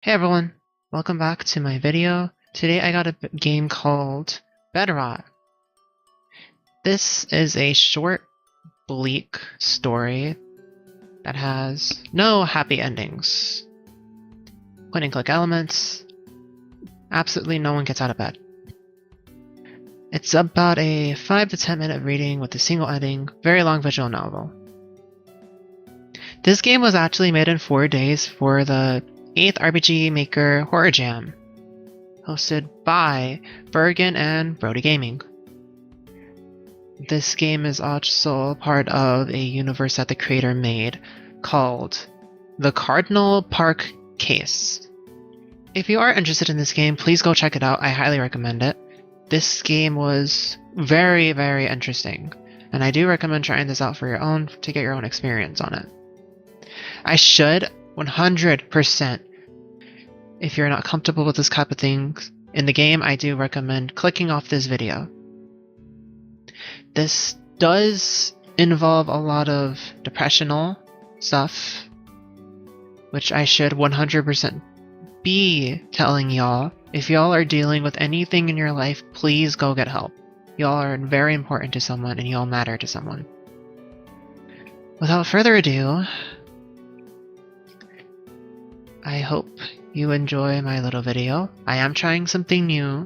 Hey everyone, welcome back to my video. Today I got a game called Bedrot. This is a short, bleak story that has no happy endings. Point and click elements. Absolutely no one gets out of bed. It's about a 5 to 10 minute reading with a single ending, very long visual novel. This game was actually made in 4 days for the 8th RPG Maker Horror Jam, hosted by Bergen and Brody Gaming. This game is also part of a universe that the creator made called The Cardinal Park Case. If you are interested in this game, please go check it out. I highly recommend it. This game was very, very interesting, and I do recommend trying this out for your own to get your own experience on it. I should 100%. If you're not comfortable with this type of thing in the game, I do recommend clicking off this video. This does involve a lot of depressional stuff, which I should 100% be telling y'all. If y'all are dealing with anything in your life, please go get help. Y'all are very important to someone and y'all matter to someone. Without further ado, I hope you enjoy my little video. I am trying something new.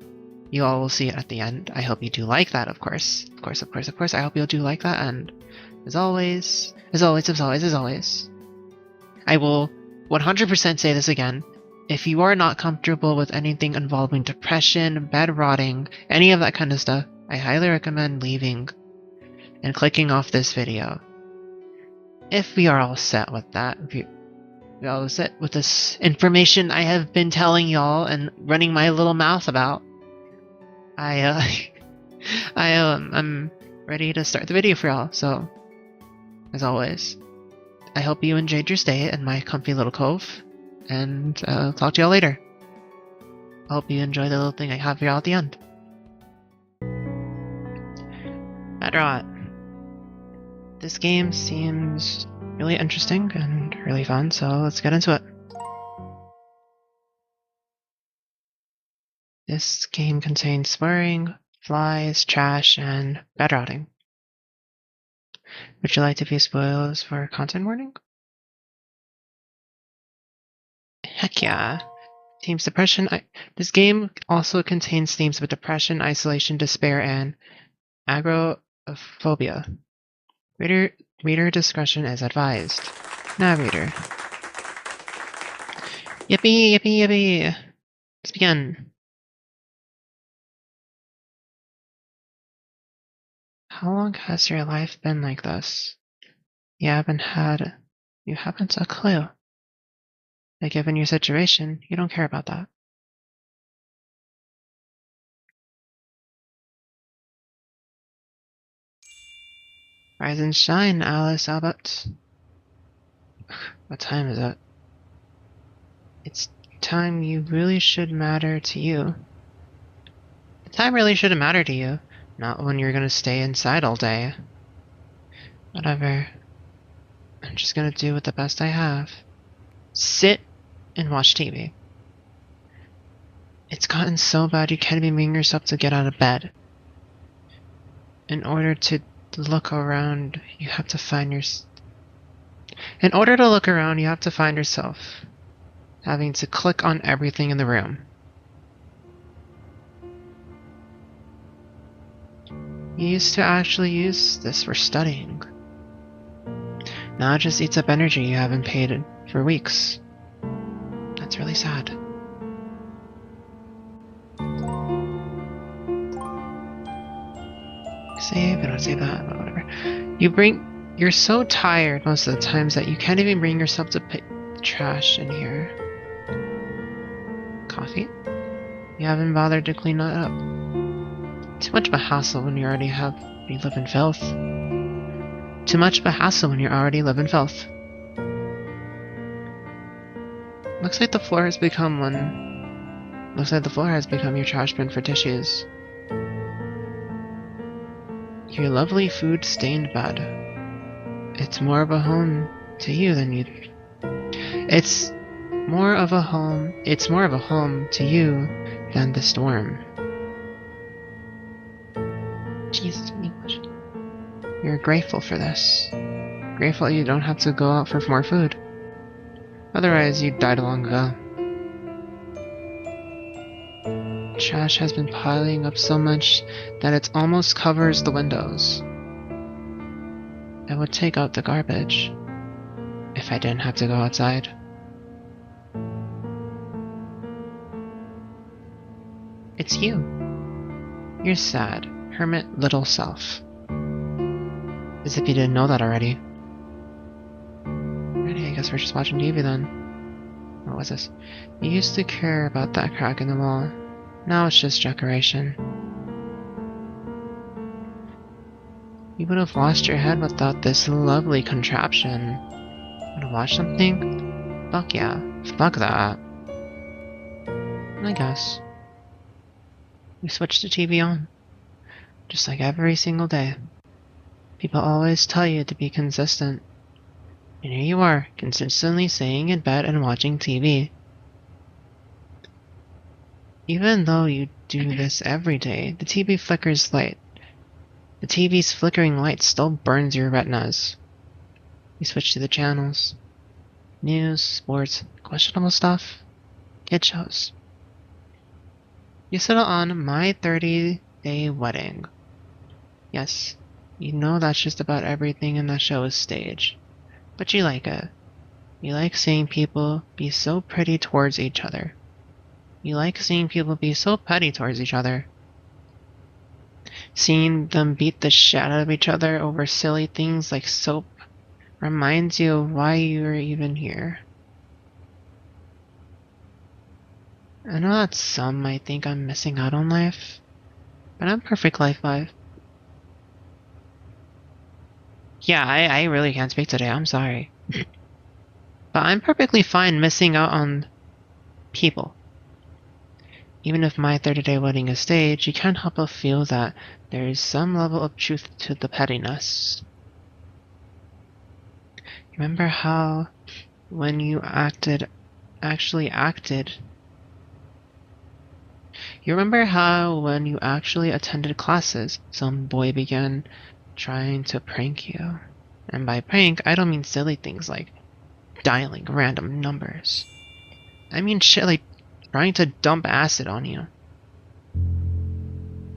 You all will see it at the end. I hope you do like that, of course. Of course. I hope you do like that, and as always, I will 100% say this again. If you are not comfortable with anything involving depression, bed rotting, any of that kind of stuff, I highly recommend leaving and clicking off this video. If we are all set with that, we all set with this information I have been telling y'all and running my little mouth about, I'm ready to start the video for y'all. So, as always, I hope you enjoyed your stay in my comfy little cove, and I'll talk to y'all later. I hope you enjoy the little thing I have for y'all at the end. Bedrot. This game seems really interesting and really fun, so let's get into it. This game contains swearing, flies, trash, and bed rotting. Would you like to view spoilers for content warning? Heck yeah. Themes depression. This game also contains themes of depression, isolation, despair, and agoraphobia. Reader discretion is advised. Narrator. Yippee! Let's begin. How long has your life been like this? You haven't a clue. But given your situation, you don't care about that. Rise and shine, Alice Albert. What time is it? It's time you really should matter to you. The time really shouldn't matter to you. Not when you're gonna stay inside all day. Whatever. I'm just gonna do with the best I have. Sit and watch TV. It's gotten so bad you can't even bring yourself to get out of bed. In order to look around, you have to find yourself having to click on everything in the room. You used to actually use this for studying. Now it just eats up energy you haven't paid for weeks. That's really sad. Save, I don't save that, but whatever. You're so tired most of the times that you can't even bring yourself to pick the trash in here. Coffee? You haven't bothered to clean that up. Too much of a hassle when you already live in filth. Too much of a hassle when you already live in filth. Looks like the floor has become your trash bin for tissues. Your lovely food-stained bed. It's more of a home to you than you. It's It's more of a home to you than the storm. Jesus, English. You're grateful for this. Grateful you don't have to go out for more food. Otherwise, you'd died long ago. Trash has been piling up so much that it almost covers the windows. I would take out the garbage if I didn't have to go outside. It's you. You're sad, hermit little self. As if you didn't know that already. Alrighty, I guess we're just watching TV then. What was this? You used to care about that crack in the wall. Now it's just decoration. You would have lost your head without this lovely contraption. Wanna watch something? Fuck yeah. Fuck that. I guess. We switched the TV on. Just like every single day. People always tell you to be consistent. And here you are, consistently staying in bed and watching TV. Even though you do this every day, the TV flickers light. The TV's flickering light still burns your retinas. You switch to the channels. News, sports, questionable stuff, kid shows. You settle on My 30-Day Wedding. Yes, you know that's just about everything in that show is staged. But you like it. You like seeing people be so pretty towards each other. You like seeing people be so petty towards each other. Seeing them beat the shit out of each other over silly things like soap reminds you of why you're even here. I know that some might think I'm missing out on life, but I'm perfect life. Yeah, I really can't speak today, I'm sorry. But I'm perfectly fine missing out on people. Even if My 30-Day Wedding is staged, you can't help but feel that there is some level of truth to the pettiness. Remember how when you actually attended classes, some boy began trying to prank you. And by prank, I don't mean silly things like dialing random numbers. I mean shit like trying to dump acid on you.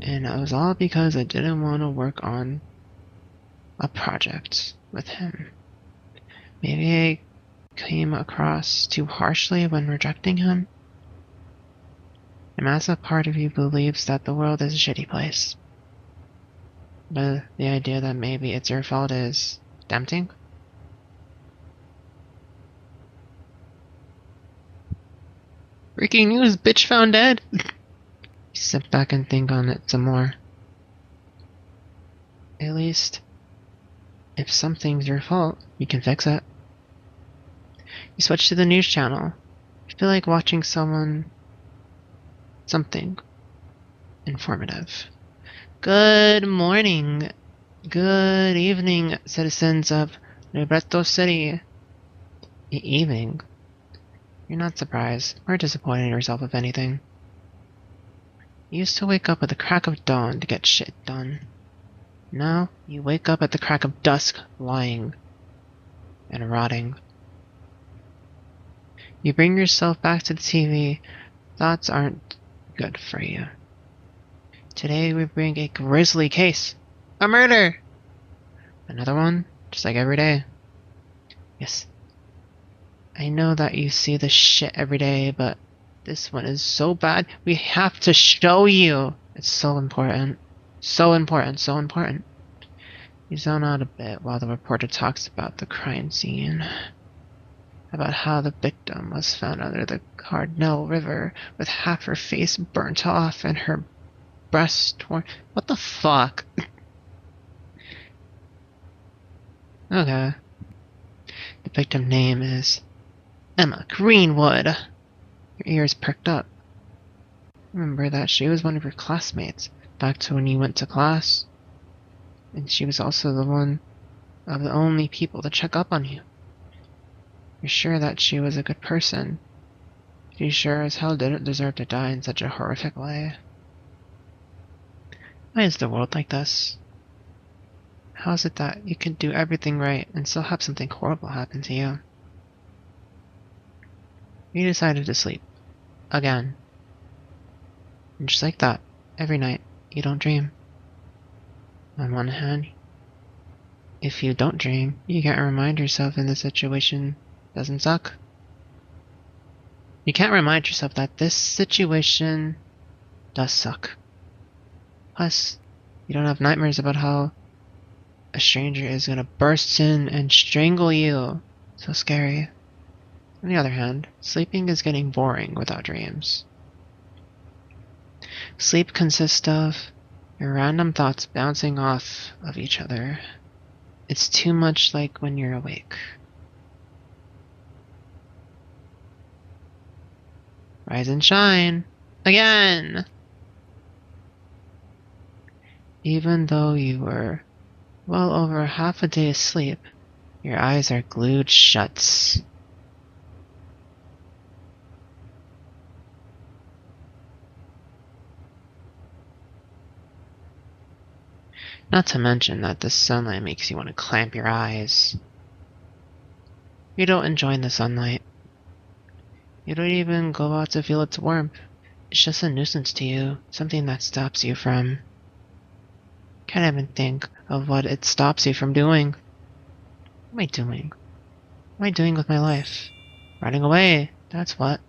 And it was all because I didn't want to work on a project with him. Maybe I came across too harshly when rejecting him. A massive part of you believes that the world is a shitty place. But the idea that maybe it's your fault is tempting. Breaking news, bitch found dead! Sit back and think on it some more. At least, if something's your fault, you can fix it. You switch to the news channel. You feel like watching something informative. Good morning, good evening, citizens of Bedrot City. Evening? You're not surprised or disappointed in yourself, if anything. You used to wake up at the crack of dawn to get shit done. Now, you wake up at the crack of dusk, lying and rotting. You bring yourself back to the TV. Thoughts aren't good for you. Today we bring a grisly case. A murder! Another one, just like every day. Yes. I know that you see this shit every day, but this one is so bad, we have to show you. It's so important. So important, so important. You zone out a bit while the reporter talks about the crime scene. About how the victim was found under the Cardinal River with half her face burnt off and her breast torn. What the fuck? Okay. The victim name is Emma Greenwood. Your ears perked up. Remember that she was one of your classmates back to when you went to class. And she was also the one of the only people to check up on you. You're sure that she was a good person, You sure as hell didn't deserve to die in such a horrific way. Why is the world like this? How is it that you can do everything right and still have something horrible happen to you? You decided to sleep. Again. And just like that, every night, you don't dream. On one hand, if you don't dream, you can't remind yourself in the situation doesn't suck. You can't remind yourself that this situation does suck. Plus, you don't have nightmares about how a stranger is gonna burst in and strangle you. So scary. On the other hand, sleeping is getting boring without dreams. Sleep consists of your random thoughts bouncing off of each other. It's too much like when you're awake. Rise and shine! Again! Even though you were well over half a day asleep, your eyes are glued shut. Not to mention that the sunlight makes you want to clamp your eyes. You don't enjoy the sunlight. You don't even go out to feel its warmth. It's just a nuisance to you, something that stops you from... Can't even think of what it stops you from doing. What am I doing? What am I doing with my life? Running away, that's what.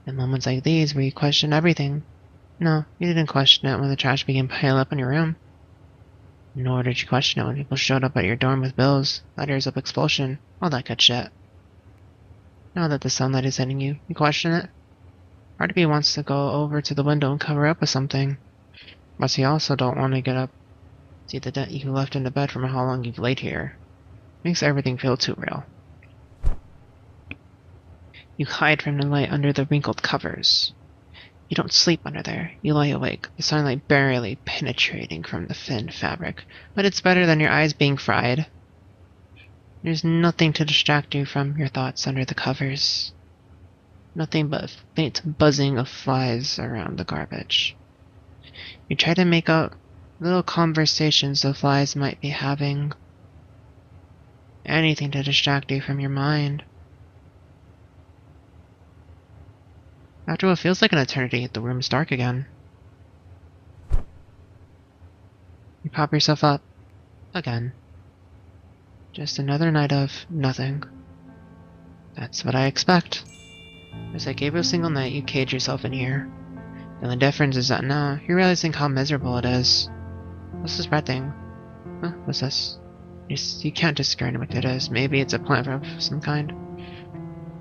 In moments like these where you question everything. No, you didn't question it when the trash began piling up in your room. Nor did you question it when people showed up at your dorm with bills, letters of expulsion, all that good shit. Now that the sunlight is hitting you, you question it. Part of you wants to go over to the window and cover up with something. But you also don't want to get up, see the dent you left in the bed from how long you've laid here. Makes everything feel too real. You hide from the light under the wrinkled covers. You don't sleep under there. You lie awake, the sunlight barely penetrating from the thin fabric, but it's better than your eyes being fried. There's nothing to distract you from your thoughts under the covers. Nothing but a faint buzzing of flies around the garbage. You try to make out little conversations the flies might be having. Anything to distract you from your mind. After what feels like an eternity, the room is dark again. You pop yourself up. Again. Just another night of nothing. That's what I expect. As I gave you a single night, you cage yourself in here. The only difference is that now, you're realizing how miserable it is. What's this red thing? Huh? What's this? You can't discern what it is. Maybe it's a plant of some kind.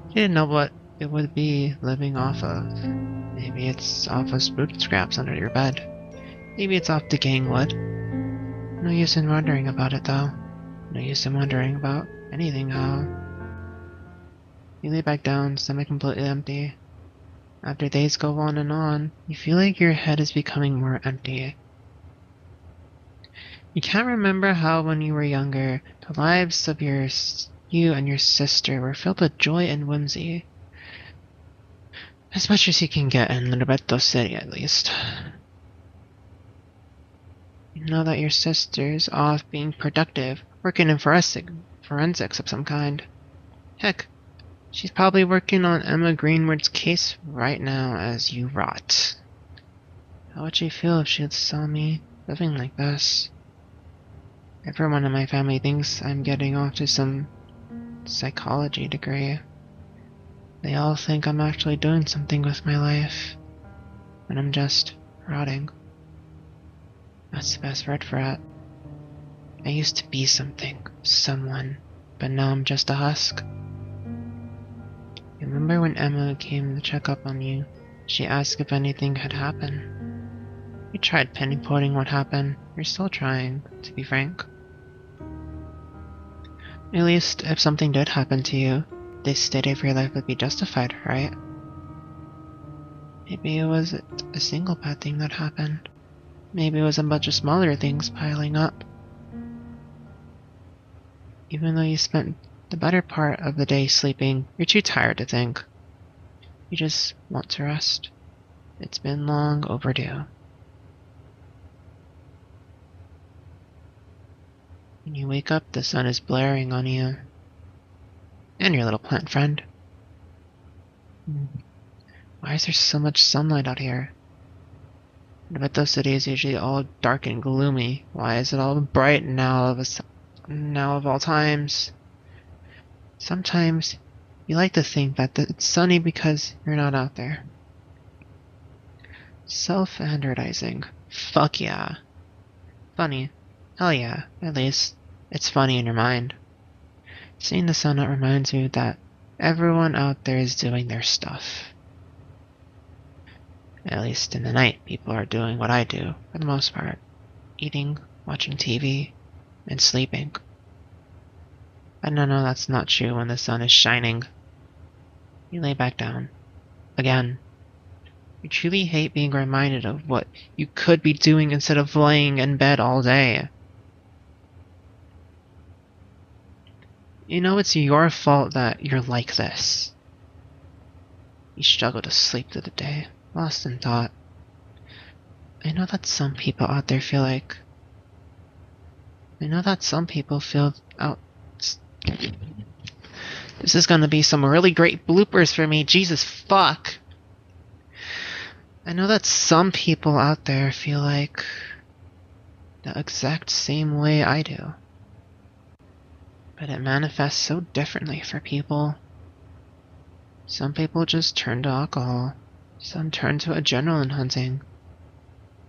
You didn't know what it would be living off of. Maybe it's off of food scraps under your bed. Maybe it's off decaying wood. No use in wondering about it though. No use in wondering about anything how. You lay back down, stomach completely empty. After days go on, you feel like your head is becoming more empty. You can't remember how when you were younger, the lives of you and your sister were filled with joy and whimsy. As much as you can get in Bedrot City, at least. You know that your sister's off being productive, working in forensics of some kind. Heck, she's probably working on Emma Greenwood's case right now as you rot. How would she feel if she saw me living like this? Everyone in my family thinks I'm getting off to some psychology degree. They all think I'm actually doing something with my life, and I'm just rotting. That's the best word for it. I used to be something, someone, but now I'm just a husk. You remember when Emma came to check up on you? She asked if anything had happened. You tried pinpointing what happened. You're still trying, to be frank. At least, if something did happen to you, this state of your life would be justified, right? Maybe it was a single bad thing that happened. Maybe it was a bunch of smaller things piling up. Even though you spent the better part of the day sleeping, you're too tired to think. You just want to rest. It's been long overdue. When you wake up, the sun is blaring on you. And your little plant friend. Why is there so much sunlight out here? I bet the city is usually all dark and gloomy. Why is it all bright now of all times? Sometimes you like to think that it's sunny because you're not out there. Self-advertising. Fuck yeah. Funny. Hell yeah. At least it's funny in your mind. Seeing the sun out reminds you that everyone out there is doing their stuff. At least in the night, people are doing what I do, for the most part. Eating, watching TV, and sleeping. But no, that's not true when the sun is shining. You lay back down. Again. You truly hate being reminded of what you could be doing instead of laying in bed all day. You know it's your fault that you're like this. You struggle to sleep through the day, lost in thought. I know that some people out there feel like... This is gonna be some really great bloopers for me, Jesus fuck! I know that some people out there feel like the exact same way I do. But it manifests so differently for people. Some people just turn to alcohol. Some turn to adrenaline hunting.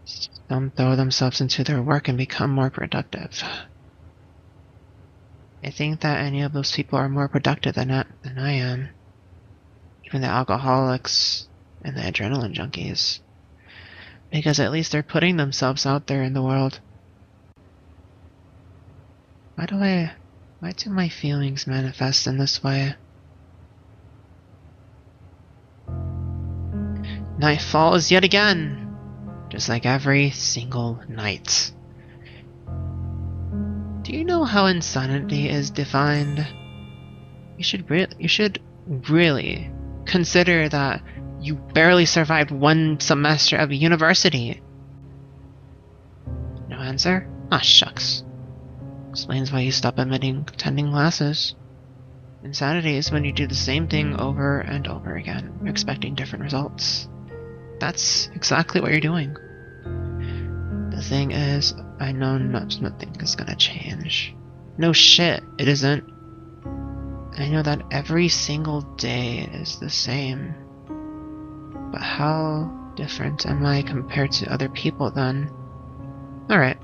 Some throw themselves into their work and become more productive. I think that any of those people are more productive than I am. Even the alcoholics and the adrenaline junkies. Because at least they're putting themselves out there in the world. Why do my feelings manifest in this way? Night falls yet again, just like every single night. Do you know how insanity is defined? You should really consider that you barely survived one semester of university. No answer? Ah, shucks. Explains why you stop attending classes. Insanity is when you do the same thing over and over again, expecting different results. That's exactly what you're doing. The thing is, I know nothing is gonna change. No shit, it isn't. I know that every single day is the same. But how different am I compared to other people then? Alright,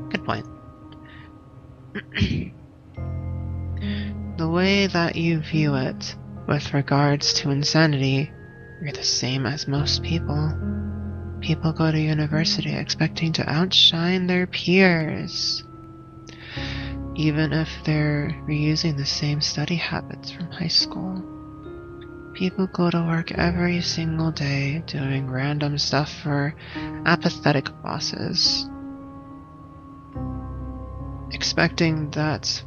good point. The way that you view it with regards to insanity, you're the same as most people. People go to university expecting to outshine their peers, even if they're reusing the same study habits from high school. People go to work every single day doing random stuff for apathetic bosses, expecting that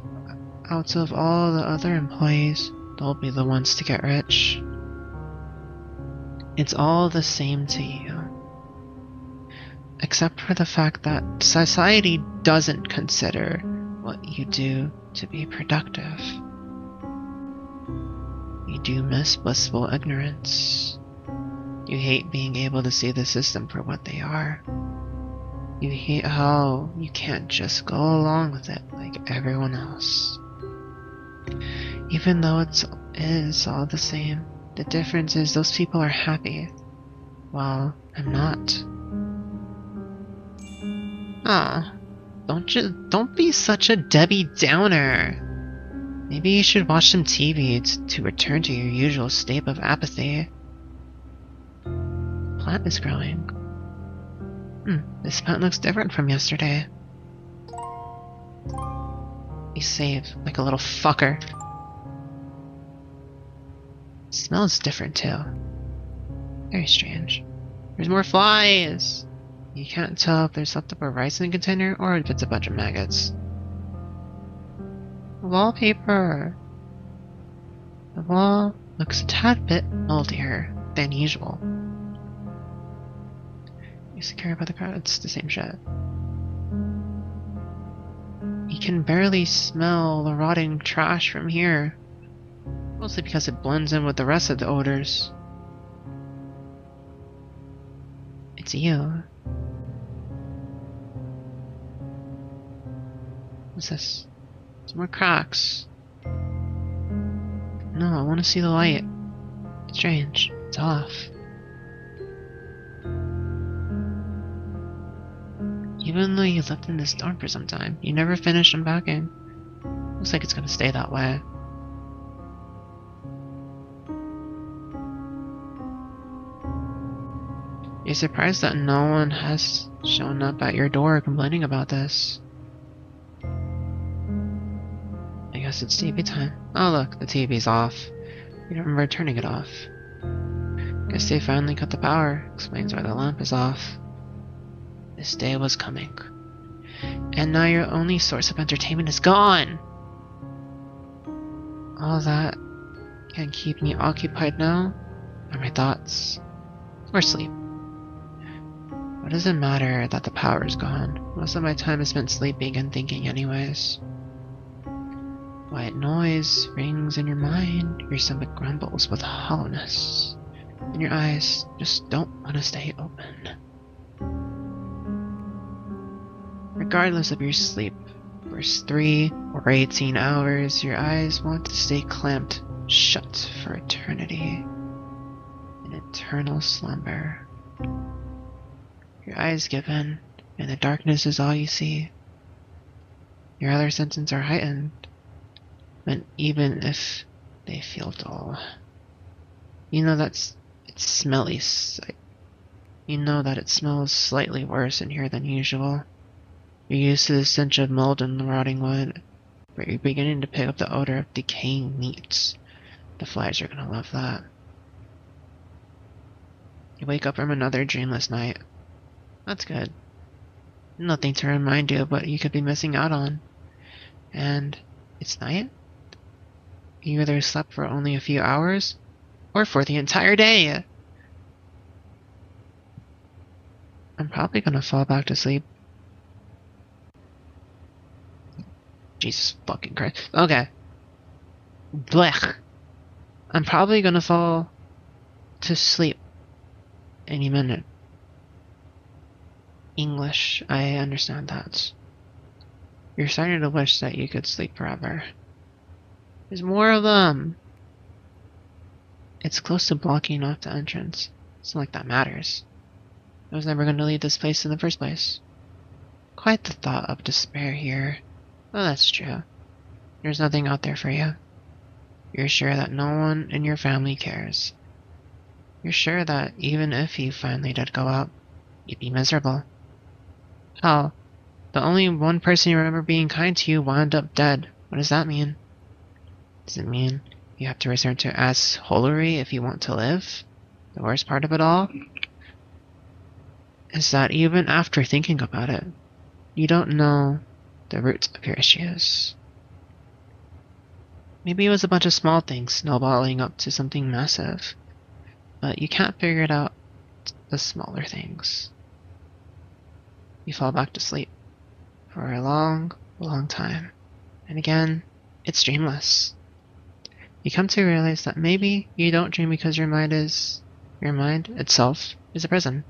out of all the other employees, they'll be the ones to get rich. It's all the same to you. Except for the fact that society doesn't consider what you do to be productive. You do miss blissful ignorance. You hate being able to see the system for what they are. You hate how you can't just go along with it like everyone else. Even though it is all the same, the difference is those people are happy, while I'm not. Ah, don't be such a Debbie Downer. Maybe you should watch some TV to return to your usual state of apathy. The plant is growing. This plant looks different from yesterday. Be safe, like a little fucker. It smells different too. Very strange. There's more flies! You can't tell if there's leftover rice in the container or if it's a bunch of maggots. Wallpaper! The wall looks a tad bit moldier. than usual. You're secure by the crowd. It's the same shit. You can barely smell the rotting trash from here. Mostly because it blends in with the rest of the odors. It's you. What's this? Some more cracks. No, I want to see the light. It's strange. It's off. Even though you lived in this dorm for some time, you never finished unpacking. Looks like it's gonna stay that way. You're surprised that no one has shown up at your door complaining about this. I guess it's TV time. Oh look, the TV's off. You don't remember turning it off. Guess they finally cut the power. Explains why the lamp is off. This day was coming. And now your only source of entertainment is gone! All that can keep me occupied now are my thoughts. Or sleep. What does it matter that the power is gone? Most of my time is spent sleeping and thinking anyways. White noise rings in your mind, your stomach grumbles with hollowness, and your eyes just don't want to stay open. Regardless of your sleep, for 3 or 18 hours, your eyes want to stay clamped shut for eternity. An eternal slumber. Your eyes give in, and the darkness is all you see. Your other senses are heightened, but even if they feel dull. You know it's smelly. You know that it smells slightly worse in here than usual. You're used to the stench of mold and rotting wood, but you're beginning to pick up the odor of decaying meats. The flies are gonna love that. You wake up from another dreamless night. That's good. Nothing to remind you of what you could be missing out on. And it's night? You either slept for only a few hours, or for the entire day! I'm probably gonna fall back to sleep. Jesus fucking Christ. Okay. Blech. I'm probably gonna fall to sleep any minute. English, I understand that. You're starting to wish that you could sleep forever. There's more of them! It's close to blocking off the entrance. It's not like that matters. I was never going to leave this place in the first place. Quite the thought of despair here. Well, that's true. There's nothing out there for you. You're sure that no one in your family cares. You're sure that even if you finally did go out, you'd be miserable. Hell, the only one person you remember being kind to you wound up dead. What does that mean? Does it mean you have to return to assholery if you want to live? The worst part of it all is that even after thinking about it, you don't know the root of your issues. Maybe it was a bunch of small things snowballing up to something massive, but you can't figure it out the smaller things. You fall back to sleep for a long, long time. And again, it's dreamless. You come to realize that maybe you don't dream because your mind itself is a prison.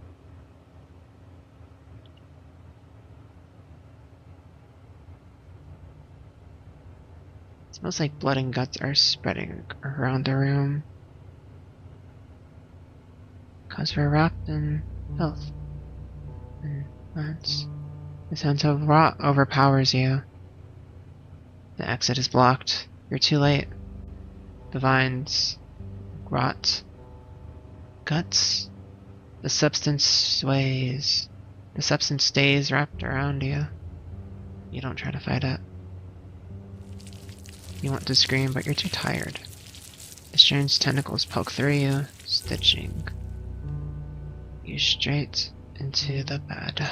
It smells like blood and guts are spreading around the room. Because we're wrapped in filth and plants. The sense of rot overpowers you. The exit is blocked. You're too late. The vines rot. Guts. The substance sways. The substance stays wrapped around you. You don't try to fight it. You want to scream, but you're too tired. The strange tentacles poke through you, stitching you straight into the bed.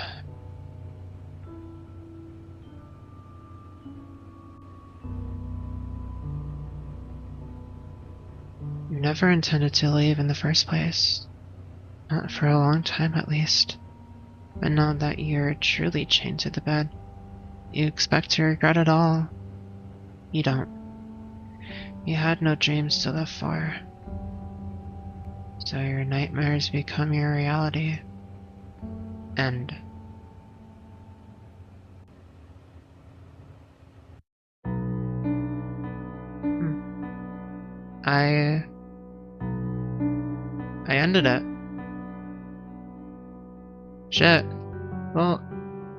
Your never intended to leave in the first place. Not for a long time, at least. But now that you're truly chained to the bed, you expect to regret it all. You don't. You had no dreams to live for. So your nightmares become your reality. End. I ended it. Shit. Well,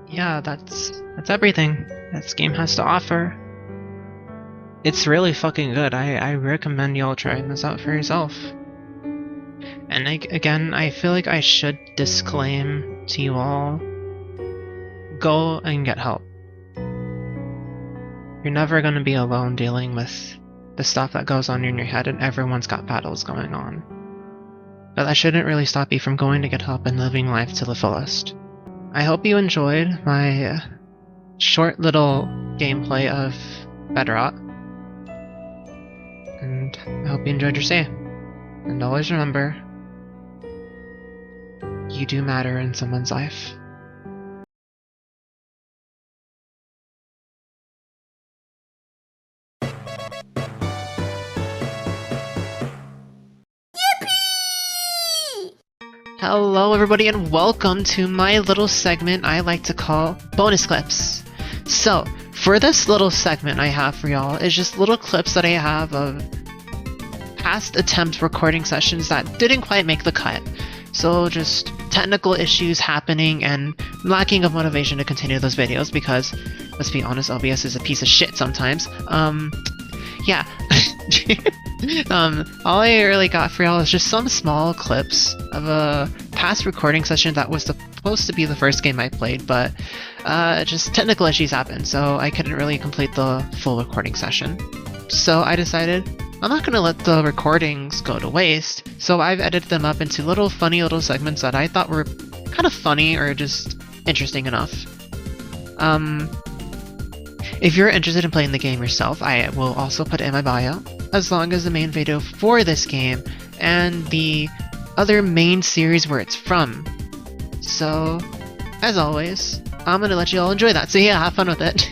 yeah, that's everything this game has to offer. It's really fucking good. I recommend y'all trying this out for yourself. And again, I feel like I should disclaim to you all, go and get help. You're never gonna be alone dealing with the stuff that goes on in your head, and everyone's got battles going on. But that shouldn't really stop you from going to get help and living life to the fullest. I hope you enjoyed my short little gameplay of Bedrot. And I hope you enjoyed your stay. And always remember, you do matter in someone's life. Hello everybody and welcome to my little segment I like to call bonus clips. So, for this little segment I have for y'all is just little clips that I have of past attempt recording sessions that didn't quite make the cut. So just technical issues happening and lacking of motivation to continue those videos because, let's be honest, OBS is a piece of shit sometimes. Yeah. All I really got for y'all is just some small clips of a past recording session that was supposed to be the first game I played, but just technical issues happened, so I couldn't really complete the full recording session. So I decided I'm not going to let the recordings go to waste, so I've edited them up into little funny little segments that I thought were kind of funny or just interesting enough. If you're interested in playing the game yourself, I will also put it in my bio, as long as the main video for this game and the other main series where it's from. So, as always, I'm gonna let you all enjoy that, so yeah, have fun with it.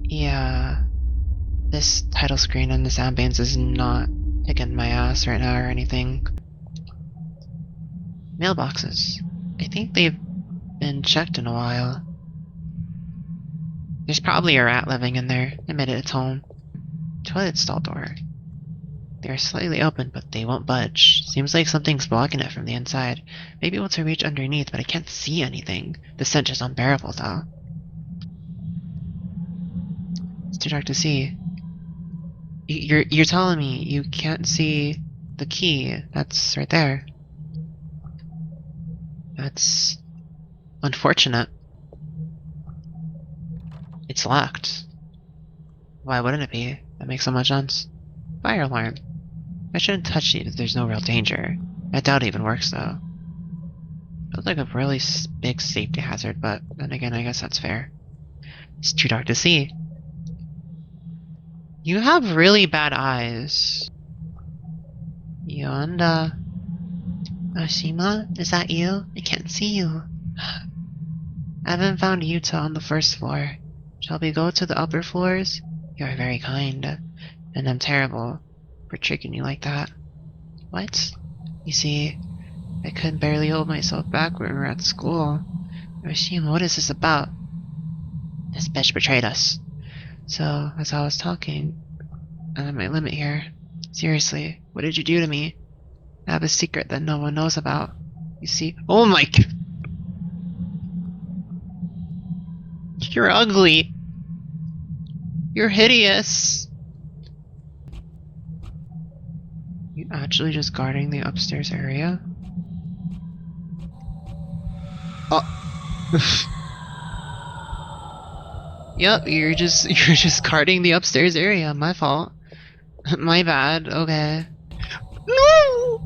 Yeah, this title screen and this ambience is not kicking my ass right now or anything. Mailboxes. I think they've been checked in a while. There's probably a rat living in there. Admit it, it's home. Toilet stall door. They're slightly open, but they won't budge. Seems like something's blocking it from the inside. Maybe able to reach underneath, but I can't see anything. The stench is unbearable, though. It's too dark to see. You're telling me you can't see the key that's right there? That's unfortunate. It's locked. Why wouldn't it be? That makes so much sense. Fire alarm. I shouldn't touch it if there's no real danger. I doubt it even works though. Feels like a really big safety hazard, but then again, I guess that's fair. It's too dark to see. You have really bad eyes. Yonda. Ashima, is that you? I can't see you. I haven't found Yuta on the first floor. Shall we go to the upper floors? You are very kind, and I'm terrible for tricking you like that. What? You see, I could barely hold myself back when we were at school. Ashima, what is this about? This bitch betrayed us. So, as I was talking, I'm at my limit here. Seriously, what did you do to me? I have a secret that no one knows about. You see— oh my god! You're ugly! You're hideous! You actually just guarding the upstairs area? Oh. Yep, you're just guarding the upstairs area. My fault. My bad. Okay. No!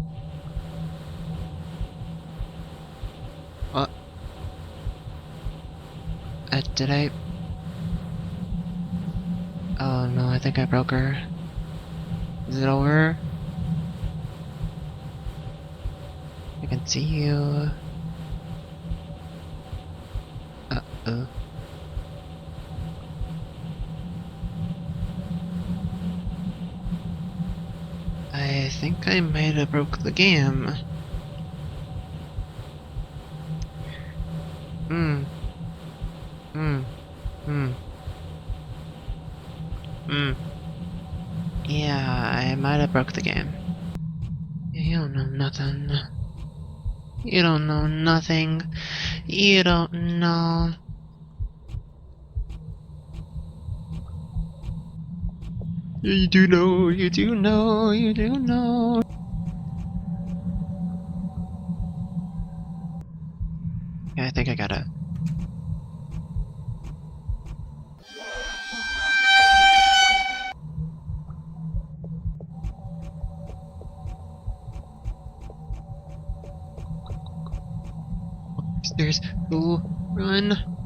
What? Did I? Oh no, I think I broke her. Is it over? I can see you. Uh-oh. I think I might have broke the game. Hmm. Hmm. Hmm. Hmm. Yeah, I might have broke the game. You don't know nothing. You don't know nothing. You don't know. You do know, you do know, you do know. Yeah, I think I got it. Stairs. Go. Run.